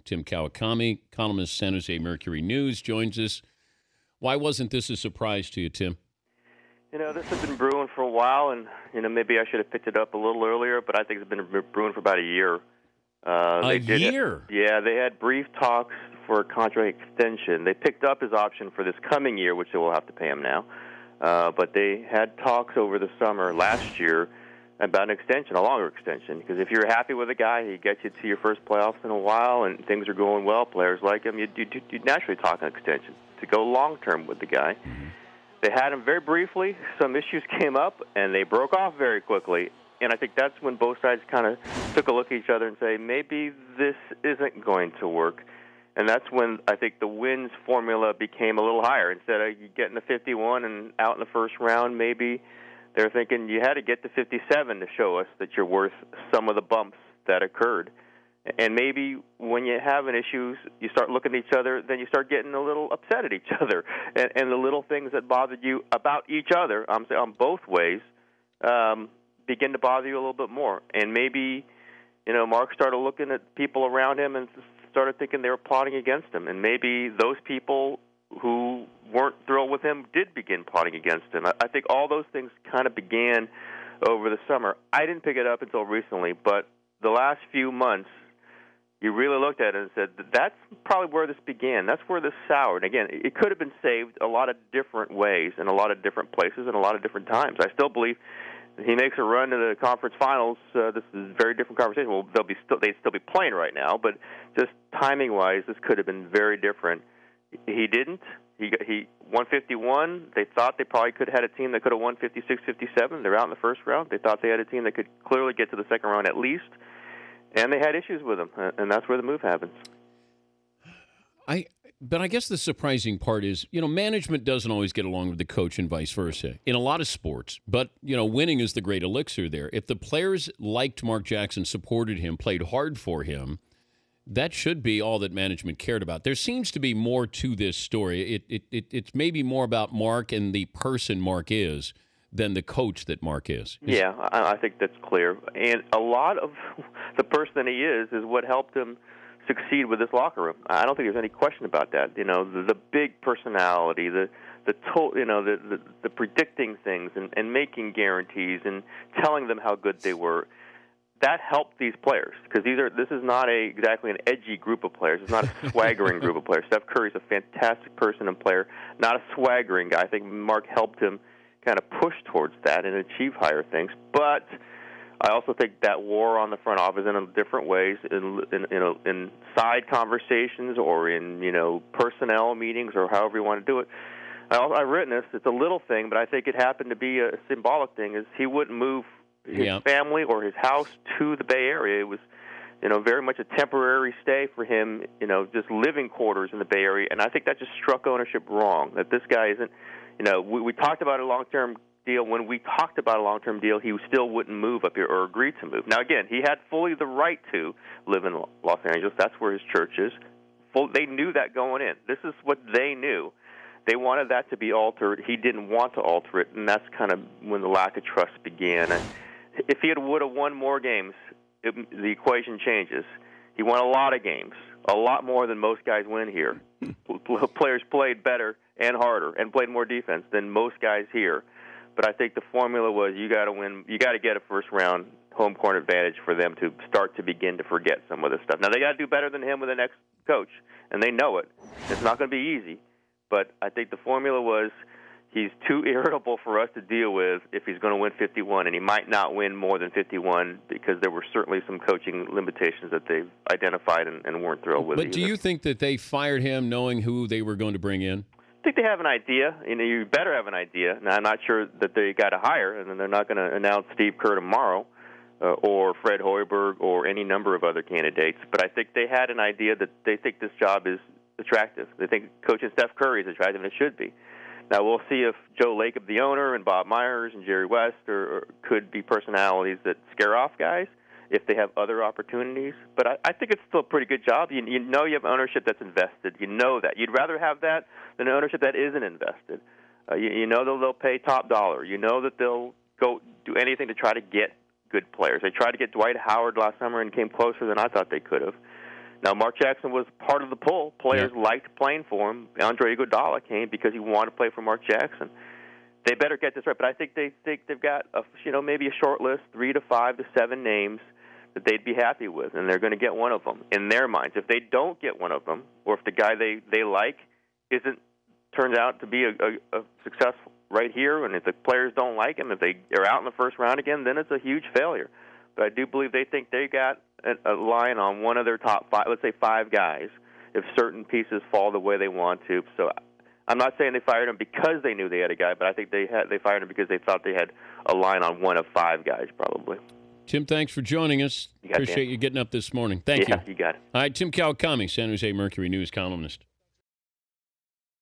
Tim Kawakami, columnist, San Jose Mercury News, joins us. Why wasn't this a surprise to you, Tim? This has been brewing for a while, and, maybe I should have picked it up a little earlier, but I think it's been brewing for about a year. A year? Yeah, they had brief talks for a contract extension. They picked up his option for this coming year, which they will have to pay him now. But they had talks over the summer last year about an extension, a longer extension, because if you're happy with a guy, he gets you to your first playoffs in a while, and things are going well, players like him, you'd naturally talk an extension to go long-term with the guy. They had him very briefly. Some issues came up, and they broke off very quickly. And I think that's when both sides kind of took a look at each other and say, maybe this isn't going to work. And that's when I think the wins formula became a little higher. Instead of getting to 51 and out in the first round, maybe they're thinking you had to get to 57 to show us that you're worth some of the bumps that occurred. And maybe when you're having issues, you start looking at each other, then you start getting a little upset at each other. And the little things that bothered you about each other, I'm saying on both ways, begin to bother you a little bit more. And maybe, Mark started looking at people around him and started thinking they were plotting against him. And maybe those people who weren't thrilled with him did begin plotting against him. I think all those things kind of began over the summer. I didn't pick it up until recently, but the last few months, you really looked at it and said, that's probably where this began. That's where this soured. Again, it could have been saved a lot of different ways in a lot of different places and a lot of different times. I still believe he makes a run to the conference finals. This is a very different conversation. Well, they'd still be playing right now, but just timing-wise, this could have been very different. He didn't. He won 51. They thought they probably could have had a team that could have won 56, 57. They're out in the first round. They thought they had a team that could clearly get to the second round at least. And they had issues with him, and that's where the move happens. But I guess the surprising part is, management doesn't always get along with the coach and vice versa in a lot of sports. But, winning is the great elixir there. If the players liked Mark Jackson, supported him, played hard for him, that should be all that management cared about. There seems to be more to this story. It's maybe more about Mark and the person Mark is than the coach that Mark is. Yeah, I think that's clear. And a lot of the person that he is what helped him succeed with this locker room. I don't think there's any question about that. The big personality, the predicting things and making guarantees and telling them how good they were. That helped these players because this is not exactly an edgy group of players. It's not a swaggering group of players. Steph Curry's a fantastic person and player, not a swaggering guy. I think Mark helped him kind of push towards that and achieve higher things. But I also think that war on the front office in different ways, in side conversations or in personnel meetings or however you want to do it. I've written this. It's a little thing, but I think it happened to be a symbolic thing. Is he wouldn't move his family or his house to the Bay Area. It was very much a temporary stay for him. Just living quarters in the Bay Area, and I think that just struck ownership wrong. That this guy isn't. We talked about a long-term deal. When we talked about a long-term deal, he still wouldn't move up here or agree to move. Now, again, he had fully the right to live in Los Angeles. That's where his church is. They knew that going in. This is what they knew. They wanted that to be altered. He didn't want to alter it, and that's kind of when the lack of trust began. And if he would have won more games, the equation changes. He won a lot of games, a lot more than most guys win here. Players played better and harder and played more defense than most guys here. But I think the formula was you got to win. You got to get a first-round home court advantage for them to start to begin to forget some of this stuff. Now, they got to do better than him with the next coach, and they know it. It's not going to be easy. But I think the formula was he's too irritable for us to deal with if he's going to win 51, and he might not win more than 51 because there were certainly some coaching limitations that they've identified and weren't thrilled with. But do you think that they fired him knowing who they were going to bring in? I think they have an idea. You better have an idea. Now, I'm not sure that they got to hire, and they're not going to announce Steve Kerr tomorrow or Fred Hoiberg or any number of other candidates. But I think they had an idea that they think this job is attractive. They think coaching Steph Curry is attractive, and it should be. Now, we'll see if Joe Lacob, the owner, and Bob Myers and Jerry West or could be personalities that scare off guys if they have other opportunities. But I think it's still a pretty good job. You know you have ownership that's invested. You know that. You'd rather have that than ownership that isn't invested. You know they'll pay top dollar. You know that they'll go do anything to try to get good players. They tried to get Dwight Howard last summer and came closer than I thought they could have. Now, Mark Jackson was part of the pull. Players liked playing for him. Andre Iguodala came because he wanted to play for Mark Jackson. They better get this right, but I think they've got maybe a short list, 3 to 5 to 7 names that they'd be happy with, and they're going to get one of them in their minds. If they don't get one of them, or if the guy they like turns out to be a successful right here, and if the players don't like him, if they are out in the first round again, then it's a huge failure. But I do believe they think they got a line on one of their top 5, let's say 5 guys, if certain pieces fall the way they want to. So I'm not saying they fired him because they knew they had a guy, but I think they fired him because they thought they had a line on one of 5 guys probably. Tim, thanks for joining us. Appreciate you getting up this morning. Thank you. Yeah, you got it. All right, Tim Kawakami, San Jose Mercury News columnist.